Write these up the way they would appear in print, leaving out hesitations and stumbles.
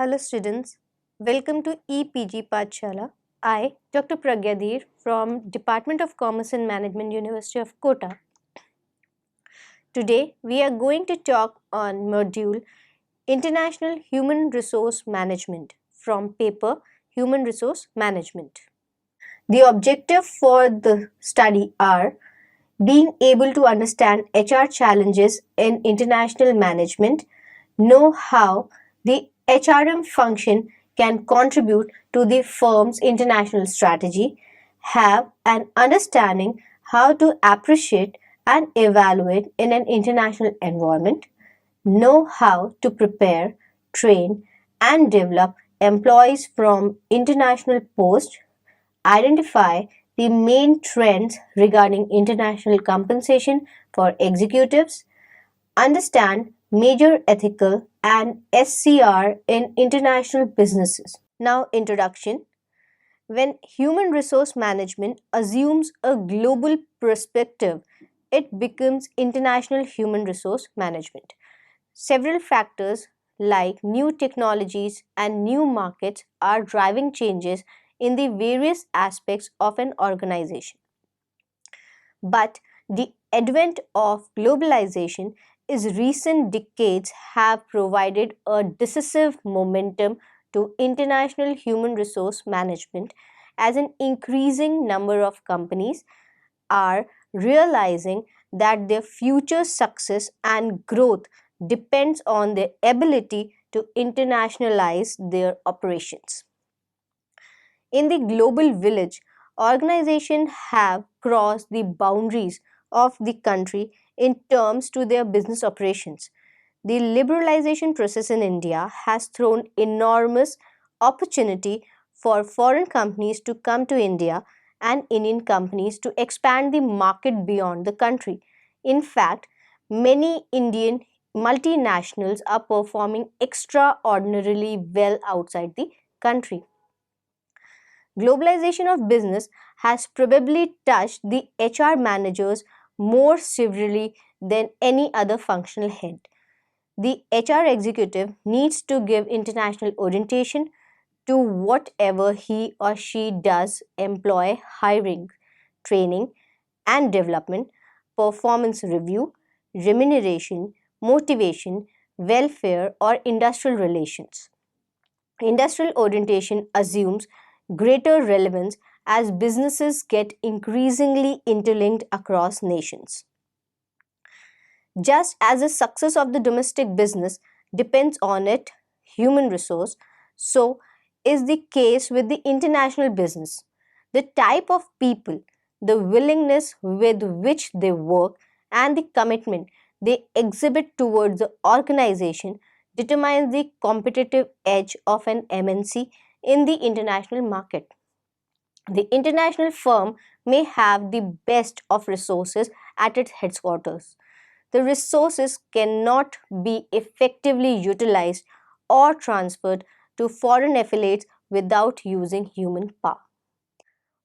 Hello students, welcome to EPG Pathshala. I, Dr. Pragya Dheer from Department of Commerce and Management, University of Kota. Today we are going to talk on module International Human Resource Management from paper Human Resource Management. The objective for the study are being able to understand HR challenges in international management, know how the HRM function can contribute to the firm's international strategy, have an understanding how to appreciate and evaluate in an international environment, know how to prepare, train, and develop employees from international posts, identify the main trends regarding international compensation for executives, understand major ethical and SCR in international businesses. Now, introduction. When human resource management assumes a global perspective, it becomes international human resource management. Several factors like new technologies and new markets are driving changes in the various aspects of an organization. But the advent of globalization in recent decades have provided a decisive momentum to international human resource management as an increasing number of companies are realizing that their future success and growth depends on their ability to internationalize their operations. In the global village, organizations have crossed the boundaries of the country in terms to their business operations. The liberalization process in India has thrown enormous opportunity for foreign companies to come to India and Indian companies to expand the market beyond the country. In fact, many Indian multinationals are performing extraordinarily well outside the country. Globalization of business has probably touched the HR managers more severely than any other functional head. The HR executive needs to give international orientation to whatever he or she does employ hiring, training and development, performance review, remuneration, motivation, welfare or industrial relations. Industrial orientation assumes greater relevance as businesses get increasingly interlinked across nations. Just as the success of the domestic business depends on its human resource, so is the case with the international business. The type of people, the willingness with which they work, and the commitment they exhibit towards the organization determines the competitive edge of an MNC in the international market. The international firm may have the best of resources at its headquarters. The resources cannot be effectively utilized or transferred to foreign affiliates without using human power.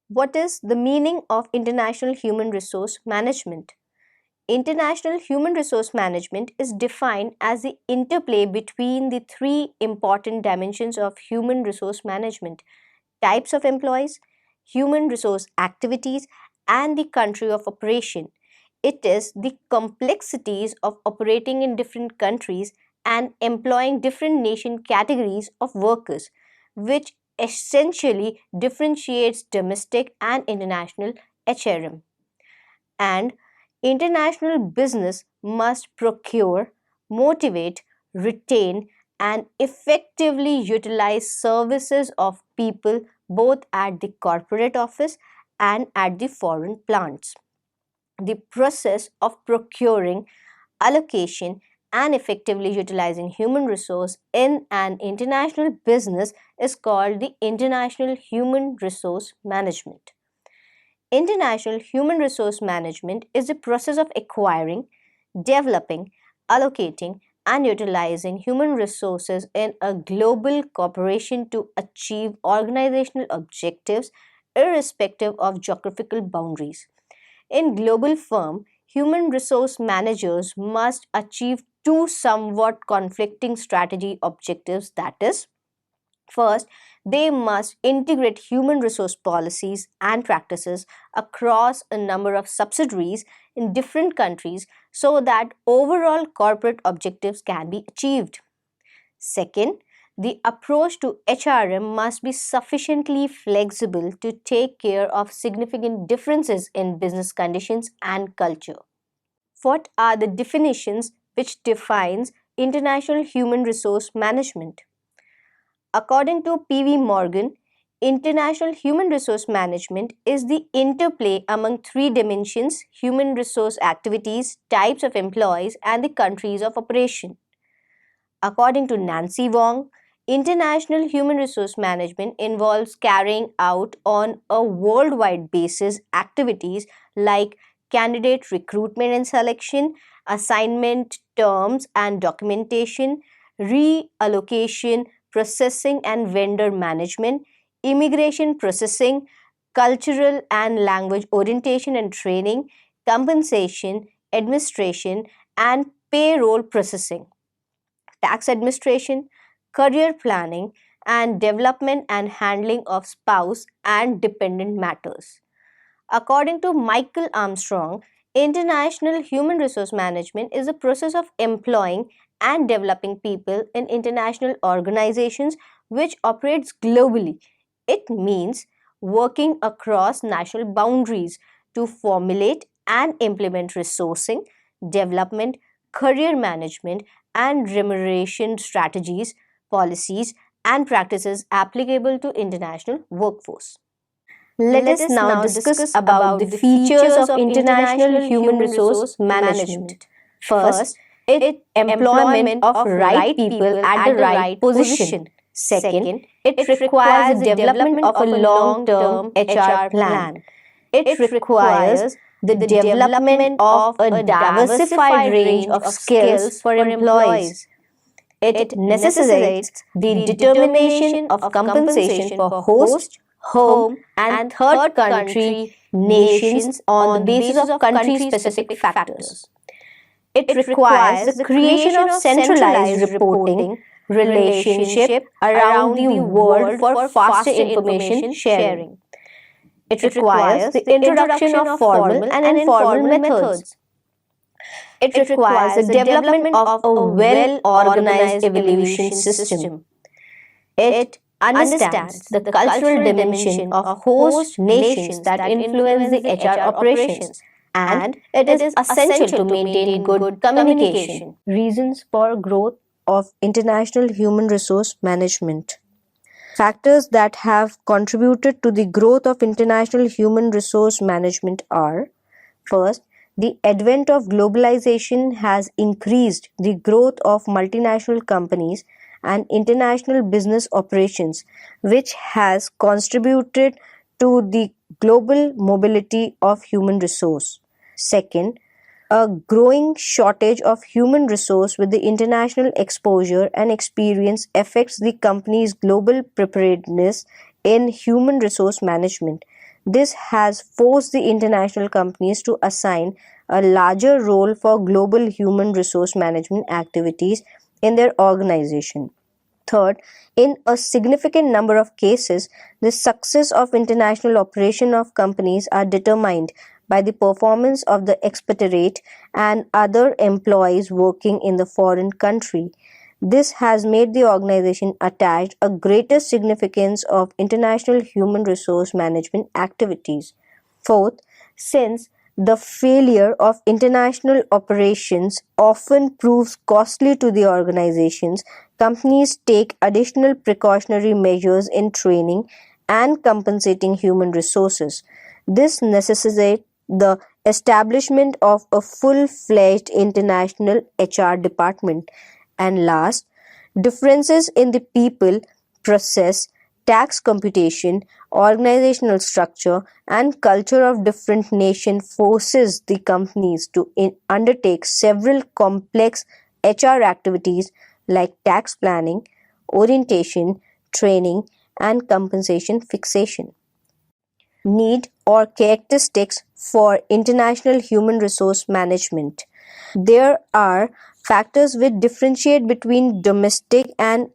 What is the meaning of international human resource management? International human resource management is defined as the interplay between the three important dimensions of human resource management: types of employees, human resource activities, and the country of operation. It is the complexities of operating in different countries and employing different nation categories of workers, which essentially differentiates domestic and international HRM. And international business must procure, motivate, retain, and effectively utilize services of people both at the corporate office and at the foreign plants. The process of procuring, allocation, and effectively utilizing human resource in an international business is called the international human resource management. International human resource management is the process of acquiring, developing, allocating, and utilizing human resources in a global corporation to achieve organizational objectives irrespective of geographical boundaries. In global firm, human resource managers must achieve two somewhat conflicting strategy objectives, that is, First, they must integrate human resource policies and practices across a number of subsidiaries in different countries so that overall corporate objectives can be achieved. Second, the approach to HRM must be sufficiently flexible to take care of significant differences in business conditions and culture. What are the definitions which defines international human resource management? According to P.V. Morgan, international human resource management is the interplay among three dimensions: human resource activities, types of employees, and the countries of operation. According to Nancy Wong, international human resource management involves carrying out on a worldwide basis activities like candidate recruitment and selection, assignment terms and documentation, reallocation, processing and vendor management, immigration processing, cultural and language orientation and training, compensation, administration, and payroll processing, tax administration, career planning, and development and handling of spouse and dependent matters. According to Michael Armstrong, international human resource management is the process of employing and developing people in international organizations which operates globally. It means working across national boundaries to formulate and implement resourcing, development, career management, and remuneration strategies, policies, and practices applicable to international workforce. Let us now discuss about the features of international human resource management. First, it employment of right people at the right position. Second, it requires the development of a long-term HR plan. It requires the development of a diversified range of skills for employees. It necessitates the determination of compensation for host, home, and third country nations on the basis of country specific factors. It requires the creation of centralized reporting relationship around the world for faster information sharing. It requires the introduction of formal and informal methods. It requires the development of a well organized evaluation system. It understands the cultural dimension of host nations that influence the HR operations, and it is essential to maintain good communication. Reasons for growth of international human resource management. Factors that have contributed to the growth of international human resource management are: first, the advent of globalization has increased the growth of multinational companies and international business operations, which has contributed to the global mobility of human resource. Second, a growing shortage of human resource with the international exposure and experience affects the company's global preparedness in human resource management. This has forced the international companies to assign a larger role for global human resource management activities in their organization. Third, in a significant number of cases, the success of international operation of companies are determined by the performance of the expatriate and other employees working in the foreign country. This has made the organization attach a greater significance of international human resource management activities. Fourth, since the failure of international operations often proves costly to the organizations, companies take additional precautionary measures in training and compensating human resources. This necessitates the establishment of a full-fledged international HR department. And last, differences in the people, process, tax computation, organizational structure, and culture of different nations forces the companies to undertake several complex HR activities like tax planning, orientation, training, and compensation fixation. Need or characteristics for international human resource management. There are factors which differentiate between domestic and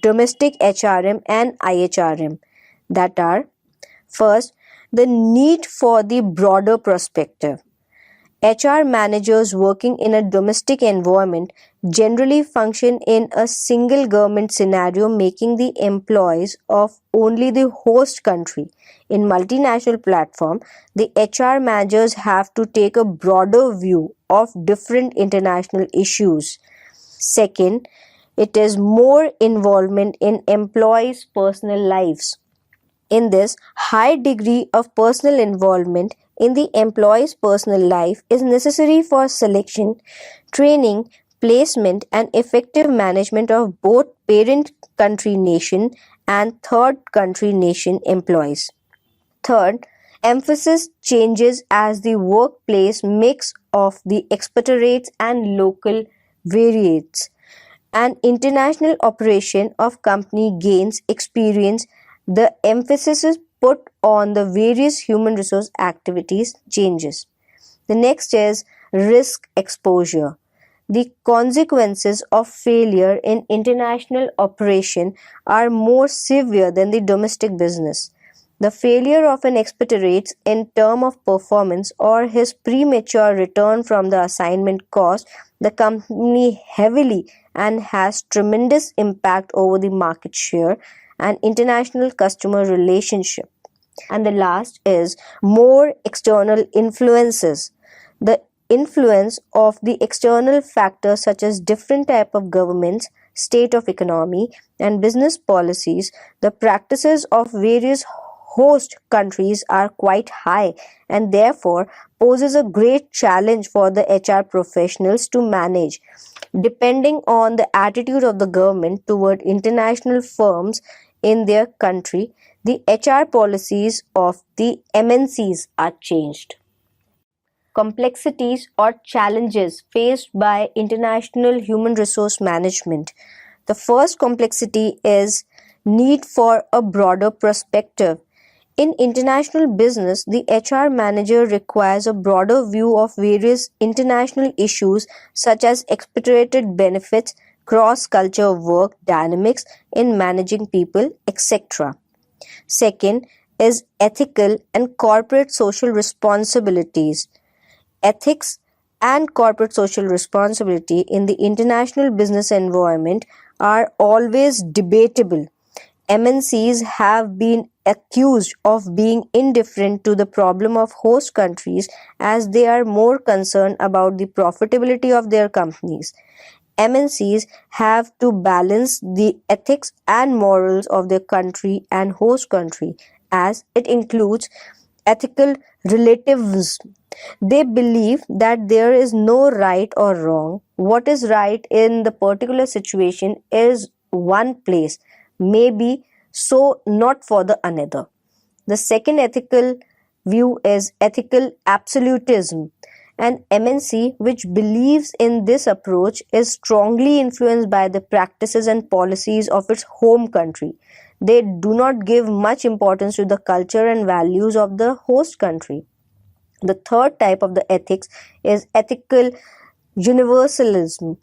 domestic HRM and IHRM, that are: first, the need for the broader perspective. HR managers working in a domestic environment generally function in a single government scenario, making the employees of only the host country. In multinational platform, the HR managers have to take a broader view of different international issues. Second, it is more involvement in employees' personal lives. In this, high degree of personal involvement in the employee's personal life is necessary for selection, training, placement, and effective management of both parent country nation and third country nation employees. Third, emphasis changes as the workplace mix of the expatriates and local variates. An international operation of company gains experience, the emphasis is put on the various human resource activities changes. The next is risk exposure. The consequences of failure in international operation are more severe than the domestic business. The failure of an expatriate in term of performance or his premature return from the assignment cost the company heavily and has tremendous impact over the market share and international customer relationship. And the last is more external influences. The influence of the external factors such as different type of governments, state of economy and business policies, the practices of various host countries are quite high and therefore poses a great challenge for the HR professionals to manage. Depending on the attitude of the government toward international firms in their country, the HR policies of the MNCs are changed. Complexities or challenges faced by international human resource management. The first complexity is need for a broader perspective. In international business, the HR manager requires a broader view of various international issues such as expatriated benefits, cross-culture work dynamics in managing people, etc. Second is ethical and corporate social responsibilities. Ethics and corporate social responsibility in the international business environment are always debatable. MNCs have been accused of being indifferent to the problem of host countries as they are more concerned about the profitability of their companies. MNCs have to balance the ethics and morals of their country and host country, as it includes ethical relativism. They believe that there is no right or wrong. What is right in the particular situation is one place, maybe so not for the another. The second ethical view is ethical absolutism. An MNC which believes in this approach is strongly influenced by the practices and policies of its home country. They do not give much importance to the culture and values of the host country. The third type of the ethics is ethical universalism.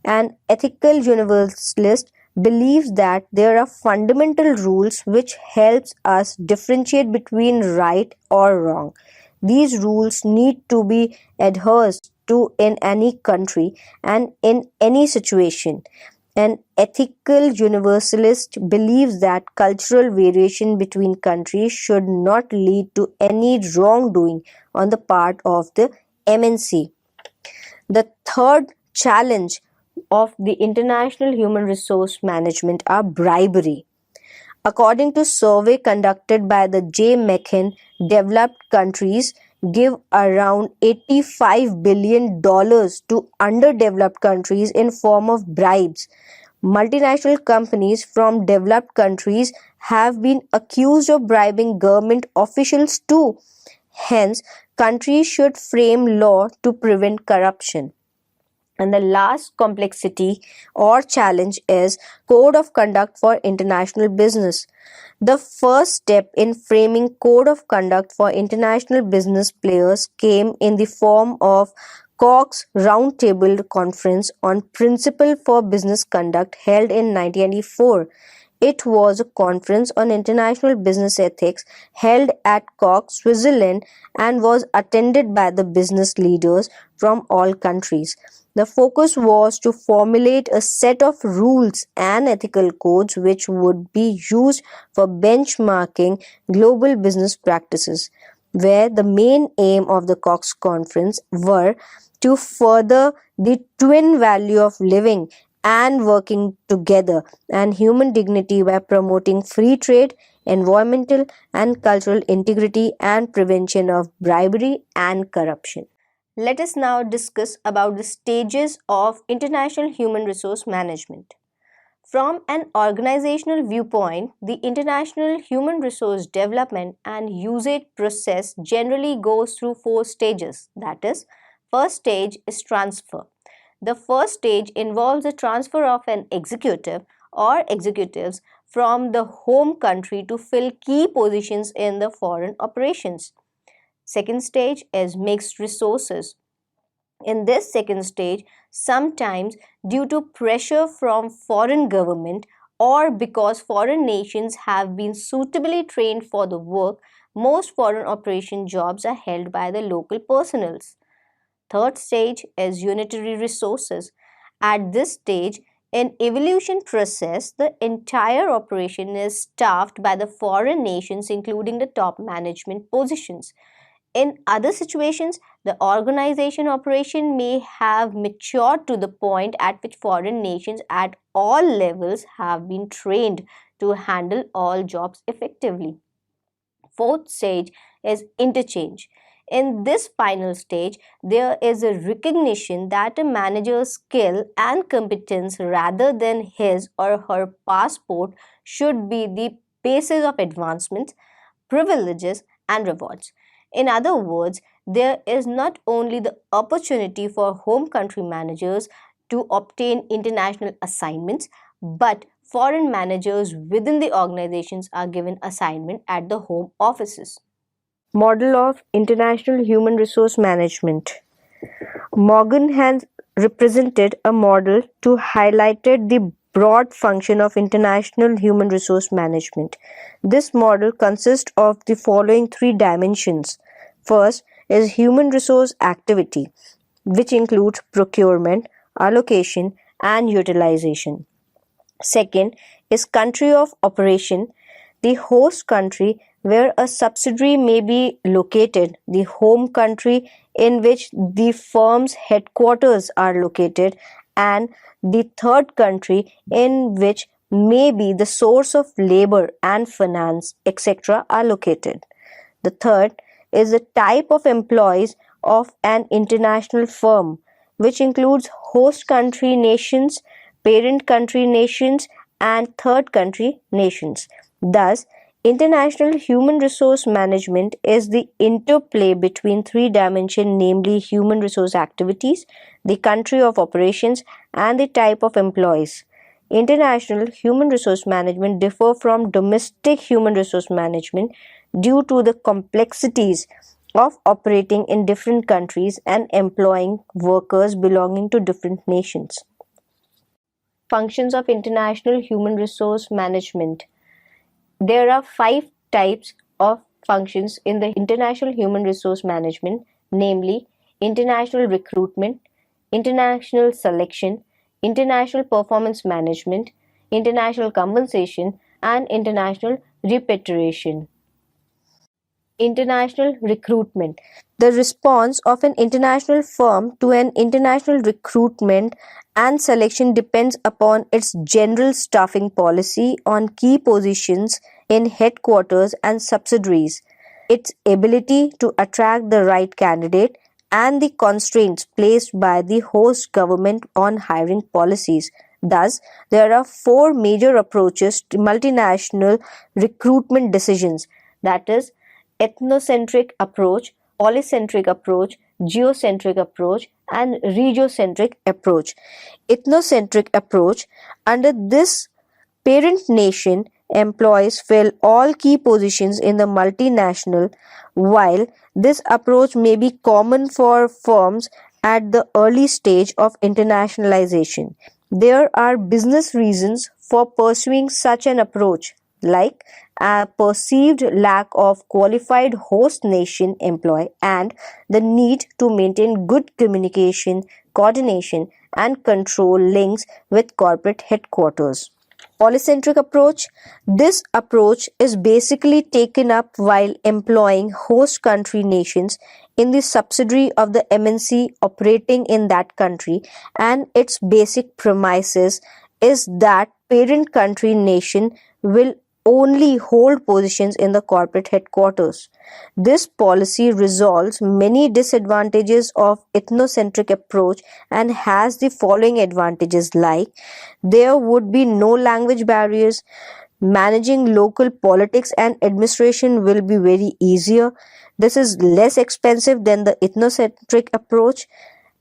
An ethical universalist believes that there are fundamental rules which helps us differentiate between right or wrong. These rules need to be adhered to in any country and in any situation. An ethical universalist believes that cultural variation between countries should not lead to any wrongdoing on the part of the MNC. The third challenge of the international human resource management are bribery. According to survey conducted by the J. McCann, developed countries give around $85 billion to underdeveloped countries in form of bribes. Multinational companies from developed countries have been accused of bribing government officials too. Hence, countries should frame law to prevent corruption. And the last complexity or challenge is code of conduct for international business. The first step in framing code of conduct for international business players came in the form of Cox Roundtable Conference on Principle for Business Conduct held in 1994. It was a conference on international business ethics held at Cox, Switzerland, and was attended by the business leaders from all countries. The focus was to formulate a set of rules and ethical codes which would be used for benchmarking global business practices, where the main aim of the Cox Conference were to further the twin value of living and working together and human dignity by promoting free trade, environmental and cultural integrity, and prevention of bribery and corruption. Let us now discuss about the stages of international human resource management. From an organizational viewpoint, the international human resource development and usage process generally goes through 4 stages. That is, first stage is transfer. The first stage involves the transfer of an executive or executives from the home country to fill key positions in the foreign operations. Second stage is mixed resources. In this second stage, sometimes due to pressure from foreign government or because foreign nations have been suitably trained for the work, most foreign operation jobs are held by the local personnels. Third stage is unitary resources. At this stage, in evolution process, the entire operation is staffed by the foreign nations including the top management positions. In other situations, the organization operation may have matured to the point at which foreign nations at all levels have been trained to handle all jobs effectively. Fourth stage is interchange. In this final stage, there is a recognition that a manager's skill and competence rather than his or her passport should be the basis of advancements, privileges, and rewards. In other words, there is not only the opportunity for home country managers to obtain international assignments, but foreign managers within the organizations are given assignment at the home offices. Model of International Human Resource Management. Morgan has represented a model to highlight the broad function of international human resource management. This model consists of the following 3 dimensions. First is human resource activity, which includes procurement, allocation, and utilization. Second is country of operation, the host country where a subsidiary may be located, the home country in which the firm's headquarters are located, and the third country in which maybe the source of labor and finance, etc., are located. The third is the type of employees of an international firm, which includes host country nations, parent country nations, and third country nations. Thus, international human resource management is the interplay between 3 dimensions, namely human resource activities, the country of operations, and the type of employees. International human resource management differ from domestic human resource management due to the complexities of operating in different countries and employing workers belonging to different nations. Functions of international human resource management. There are 5 types of functions in the international human resource management, namely international recruitment, international selection, international performance management, international compensation, and international repatriation. International recruitment. The response of an international firm to an international recruitment and selection depends upon its general staffing policy on key positions in headquarters and subsidiaries, its ability to attract the right candidate, and the constraints placed by the host government on hiring policies. Thus, there are 4 major approaches to multinational recruitment decisions, that is, ethnocentric approach, polycentric approach, geocentric approach, and regiocentric approach. Ethnocentric approach. Under this, parent nation employees fill all key positions in the multinational. While this approach may be common for firms at the early stage of internationalization. There are business reasons for pursuing such an approach, like a perceived lack of qualified host nation employee and the need to maintain good communication, coordination, and control links with corporate headquarters. Polycentric approach. This approach is basically taken up while employing host country nations in the subsidiary of the MNC operating in that country, and its basic premises is that parent country nation will only hold positions in the corporate headquarters. This policy resolves many disadvantages of ethnocentric approach and has the following advantages, like there would be no language barriers, managing local politics and administration will be very easier. This is less expensive than the ethnocentric approach,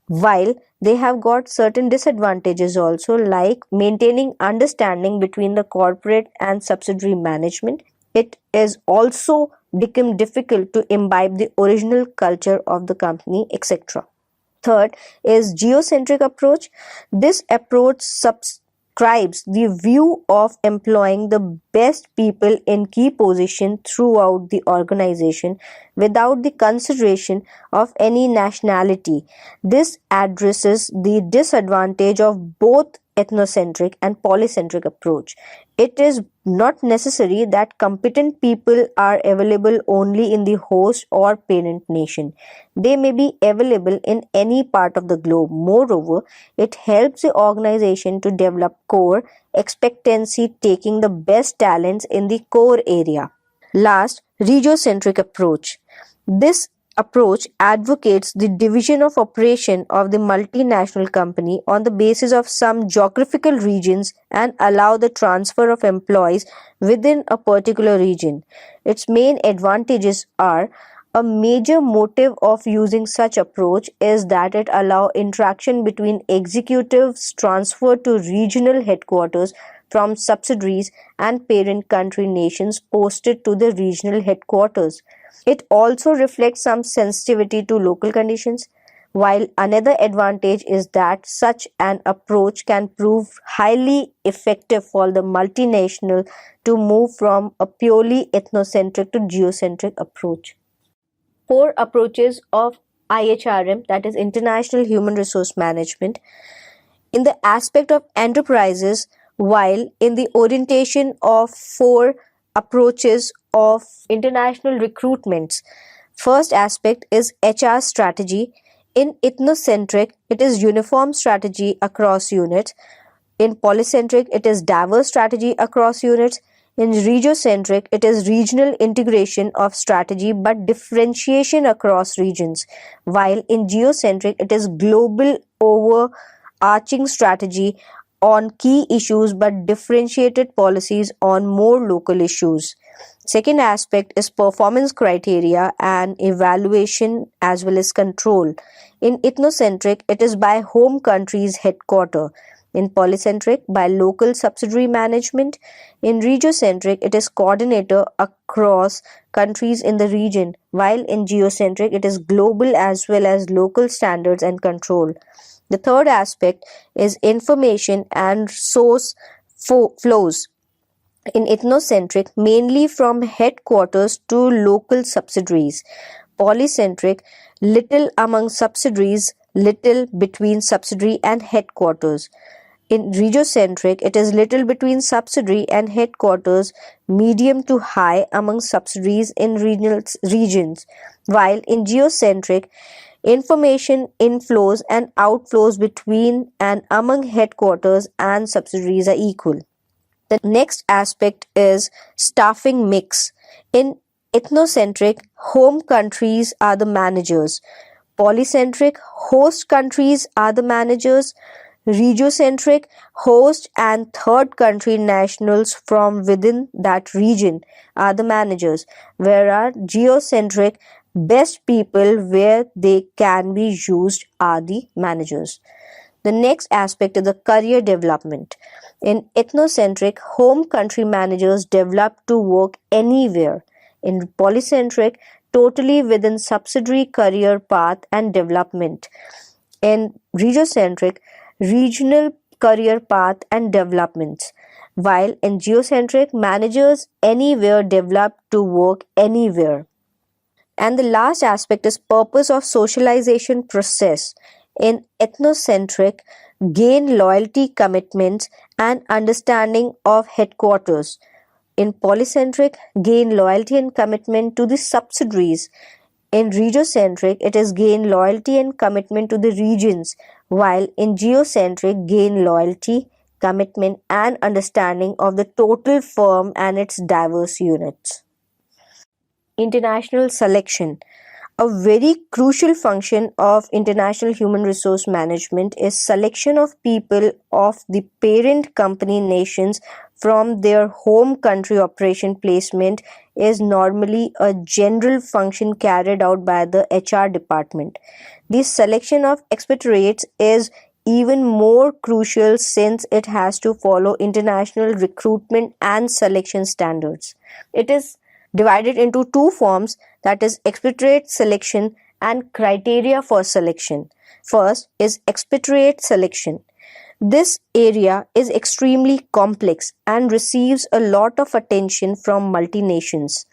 while they have got certain disadvantages also, like maintaining understanding between the corporate and subsidiary management. It is also become difficult to imbibe the original culture of the company, etc. Third is geocentric approach. This approach subscribes the view of employing the best people in key position throughout the organization without the consideration of any nationality. This addresses the disadvantage of both ethnocentric and polycentric approach. It is not necessary that competent people are available only in the host or parent nation. They may be available in any part of the globe. Moreover, it helps the organization to develop core expectancy, taking the best talents in the core area. Last, regiocentric approach. This approach advocates the division of operation of the multinational company on the basis of some geographical regions and allow the transfer of employees within a particular region. Its main advantages are: a major motive of using such approach is that it allows interaction between executives transferred to regional headquarters from subsidiaries and parent country nations posted to the regional headquarters. It also reflects some sensitivity to local conditions, while another advantage is that such an approach can prove highly effective for the multinational to move from a purely ethnocentric to geocentric approach. Four approaches of IHRM, that is International Human Resource Management, in the aspect of enterprises, while in the orientation of four approaches of international recruitments. First aspect is HR strategy. In ethnocentric, it is uniform strategy across units. In polycentric, it is diverse strategy across units. In regiocentric, it is regional integration of strategy but differentiation across regions. While in geocentric, it is global overarching strategy on key issues but differentiated policies on more local issues. Second aspect is performance criteria and evaluation as well as control. In ethnocentric, it is by home country's headquarter. In polycentric, by local subsidiary management. In regiocentric, it is coordinator across countries in the region, while in geocentric, it is global as well as local standards and control. The third aspect is information and source flows. In ethnocentric, mainly from headquarters to local subsidiaries. Polycentric, little among subsidiaries, little between subsidiary and headquarters. In regiocentric, it is little between subsidiary and headquarters, medium to high among subsidiaries in regions, while in geocentric, information inflows and outflows between and among headquarters and subsidiaries are equal. The next aspect is staffing mix. In ethnocentric, home countries are the managers. Polycentric, host countries are the managers. Regiocentric, host and third country nationals from within that region are the managers, whereas geocentric, best people where they can be used are the managers. The next aspect is the career development. In ethnocentric, home country managers develop to work anywhere. In polycentric, totally within subsidiary career path and development. in regiocentric, regional career path and developments, while in geocentric, managers anywhere develop to work anywhere. And the last aspect is purpose of socialization process. In ethnocentric, gain loyalty commitments and understanding of headquarters. In polycentric, gain loyalty and commitment to the subsidiaries. In regiocentric, it is gain loyalty and commitment to the regions, while in geocentric, gain loyalty, commitment, and understanding of the total firm and its diverse units. International selection. A very crucial function of international human resource management is selection of people of the parent company nations from their home country. Operation placement is normally a general function carried out by the HR department. The selection of expatriates is even more crucial since it has to follow international recruitment and selection standards. It is divided into two forms, that is expatriate selection and criteria for selection. First is expatriate selection. This area is extremely complex and receives a lot of attention from multinations.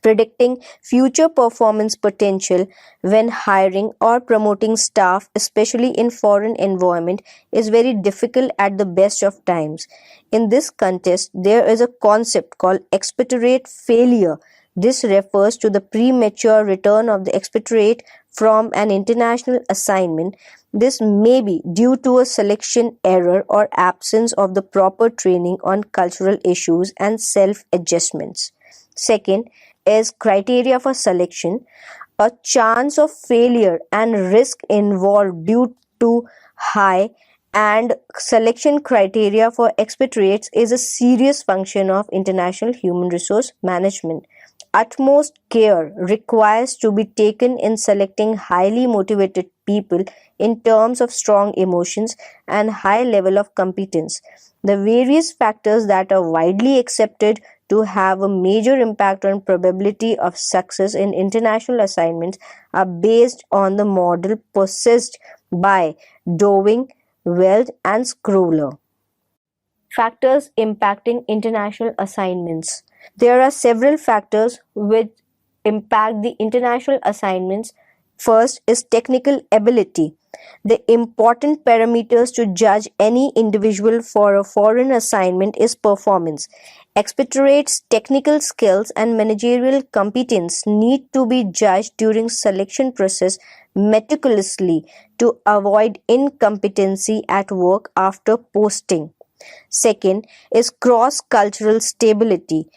Predicting future performance potential when hiring or promoting staff, especially in foreign environment, is very difficult at the best of times. In this context, there is a concept called expatriate failure. This refers to the premature return of the expatriate from an international assignment. This may be due to a selection error or absence of the proper training on cultural issues and self-adjustments. Second is criteria for selection. A chance of failure and risk involved due to high and selection criteria for expatriates is a serious function of international human resource management. Utmost care requires to be taken in selecting highly motivated people in terms of strong emotions and high level of competence. The various factors that are widely accepted to have a major impact on probability of success in international assignments are based on the model possessed by Dowling, Weld and Scroller. Factors impacting international assignments. There are several factors which impact the international assignments. First is technical ability. The important parameters to judge any individual for a foreign assignment is performance. Expatriates' technical skills and managerial competence need to be judged during selection process meticulously to avoid incompetency at work after posting. Second is cross-cultural stability.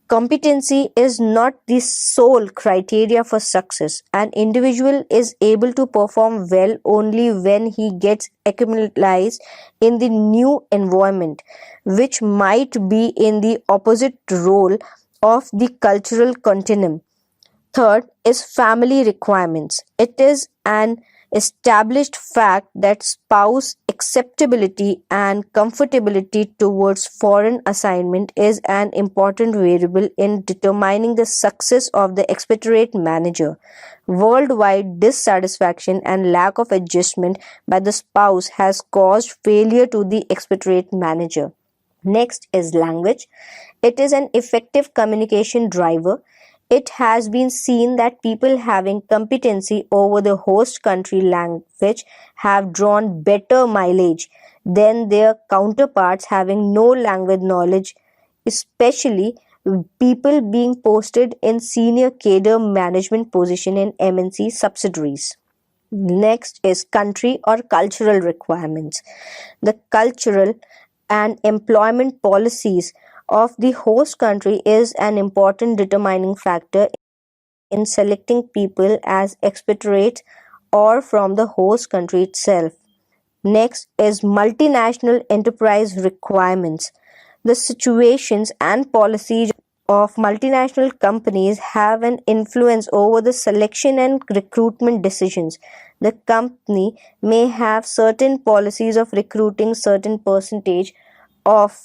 Competency is not the sole criteria for success. An individual is able to perform well only when he gets acclimatized in the new environment, which might be in the opposite role of the cultural continuum. Third is family requirements. It is an established fact that spouse acceptability and comfortability towards foreign assignment is an important variable in determining the success of the expatriate manager. Worldwide dissatisfaction and lack of adjustment by the spouse has caused failure to the expatriate manager. Next is language. It is an effective communication driver. It has been seen that people having competency over the host country language have drawn better mileage than their counterparts having no language knowledge, especially people being posted in senior cadre management position in MNC subsidiaries. Next is country or cultural requirements. The cultural and employment policies of the host country is an important determining factor in selecting people as expatriates or from the host country itself. Next is multinational enterprise requirements. The situations and policies of multinational companies have an influence over the selection and recruitment decisions. The company may have certain policies of recruiting certain percentage of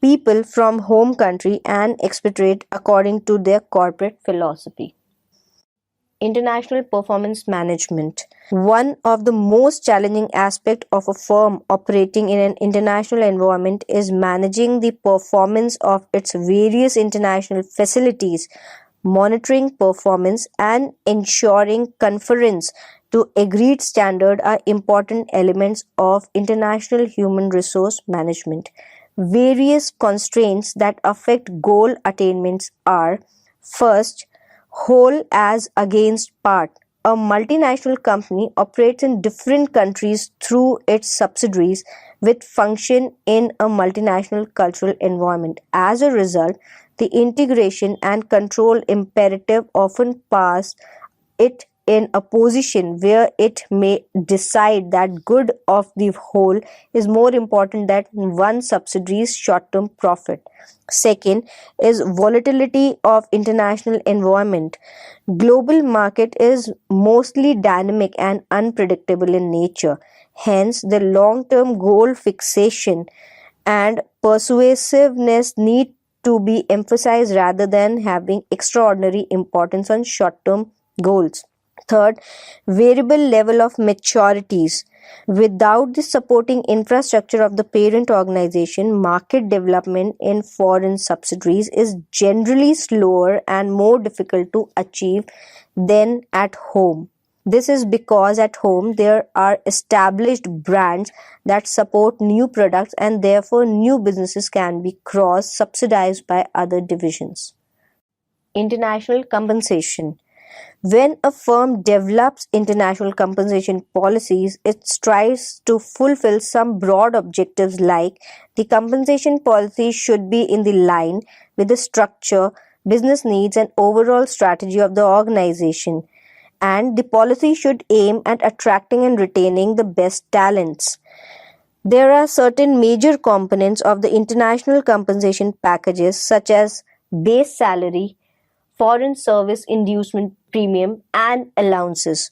people from home country and expatriate according to their corporate philosophy. international performance management. One of the most challenging aspects of a firm operating in an international environment is managing the performance of its various international facilities. Monitoring performance and ensuring conformance to agreed standard are important elements of international human resource management. Various constraints that affect goal attainments are: first, whole as against part. A multinational company operates in different countries through its subsidiaries which function in a multinational cultural environment. As a result, the integration and control imperative often pass it in a position where it may decide that good of the whole is more important than one subsidiary's short-term profit. Second is volatility of international environment. Global market is mostly dynamic and unpredictable in nature. Hence, the long-term goal fixation and persuasiveness need to be emphasized rather than having extraordinary importance on short-term goals. Third, variable level of maturities. Without the supporting infrastructure of the parent organization, market development in foreign subsidiaries is generally slower and more difficult to achieve than at home. This is because at home there are established brands that support new products and therefore new businesses can be cross subsidized by other divisions. International compensation. When a firm develops international compensation policies, it strives to fulfill some broad objectives like the compensation policy should be in the line with the structure, business needs, and overall strategy of the organization, and the policy should aim at attracting and retaining the best talents. There are certain major components of the international compensation packages such as base salary, foreign service inducement premium, and allowances.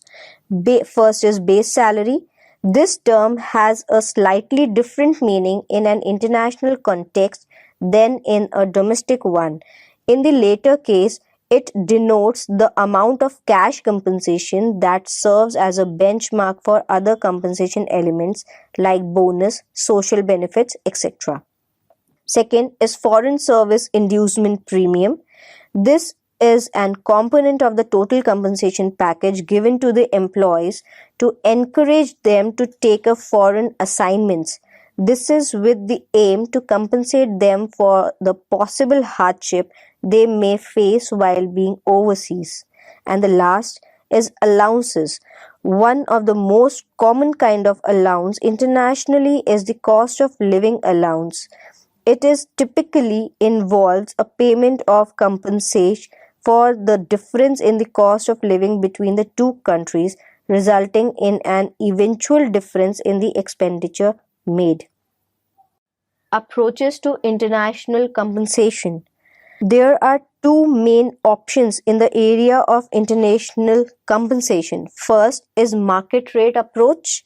First is base salary. This term has a slightly different meaning in an international context than in a domestic one. In the latter case, it denotes the amount of cash compensation that serves as a benchmark for other compensation elements like bonus, social benefits, etc. Second is foreign service inducement premium. This is an component of the total compensation package given to the employees to encourage them to take up foreign assignments. This is with the aim to compensate them for the possible hardship they may face while being overseas. And the last is allowances. One of the most common kind of allowance internationally is the cost of living allowance. It is typically involves a payment of compensation for the difference in the cost of living between the two countries, resulting in an eventual difference in the expenditure made. Approaches to international compensation. There are two main options in the area of international compensation. First is market rate approach.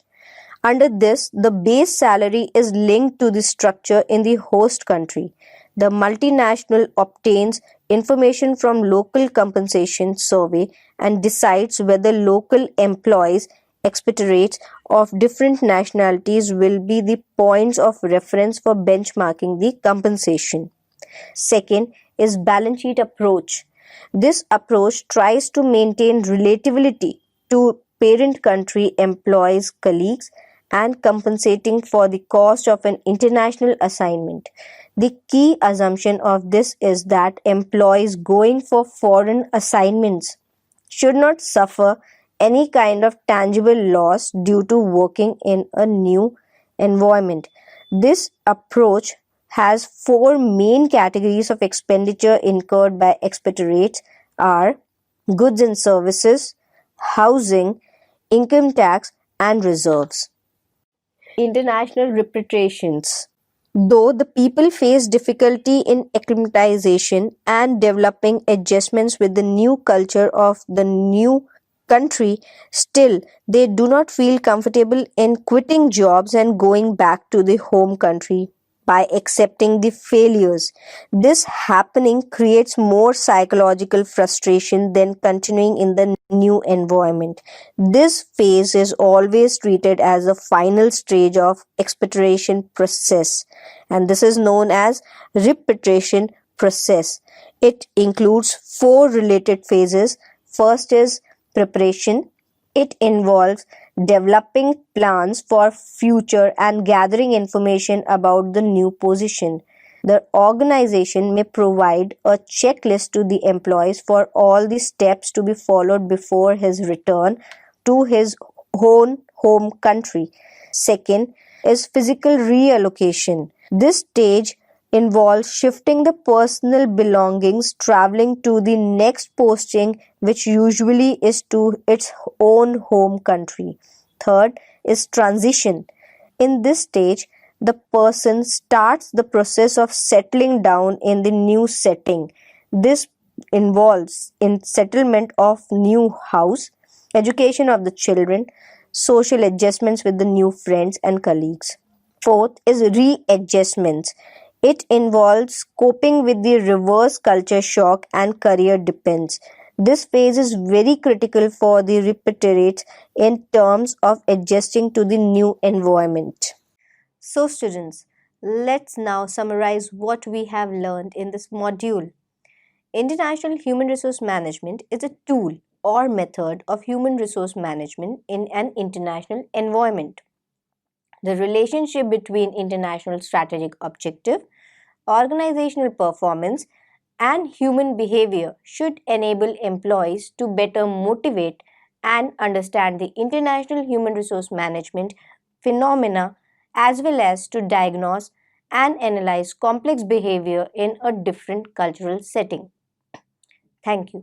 Under this, the base salary is linked to the structure in the host country. The multinational obtains information from local compensation survey and decides whether local employees expatriates of different nationalities will be the points of reference for benchmarking the compensation. Second is balance sheet approach. This approach tries to maintain relativity to parent country employees colleagues and compensating for the cost of an international assignment. The key assumption of this is that employees going for foreign assignments should not suffer any kind of tangible loss due to working in a new environment. This approach has four main categories of expenditure incurred by expatriates are goods and services, housing, income tax, and reserves. International repatriations. Though the people face difficulty in acclimatization and developing adjustments with the new culture of the new country, still they do not feel comfortable in quitting jobs and going back to the home country by accepting the failures. This happening creates more psychological frustration than continuing in the new environment. This phase is always treated as the final stage of expectoration process, and this is known as repetition process. It includes four related phases. First is preparation. It involves developing plans for future and gathering information about the new position. The organization may provide a checklist to the employees for all the steps to be followed before his return to his own home country. Second is physical reallocation. This stage involves shifting the personal belongings, traveling to the next posting, which usually is to its own home country. Third is transition. In this stage, the person starts the process of settling down in the new setting. This involves in settlement of new house, education of the children, social adjustments with the new friends and colleagues. Fourth is readjustments. It involves coping with the reverse culture shock and career depends. This phase is very critical for the repatriates in terms of adjusting to the new environment. So, students, let's now summarize what we have learned in this module. International Human Resource Management is a tool or method of human resource management in an international environment. The relationship between international strategic objective, organizational performance, and human behavior should enable employees to better motivate and understand the international human resource management phenomena, as well as to diagnose and analyze complex behavior in a different cultural setting. Thank you.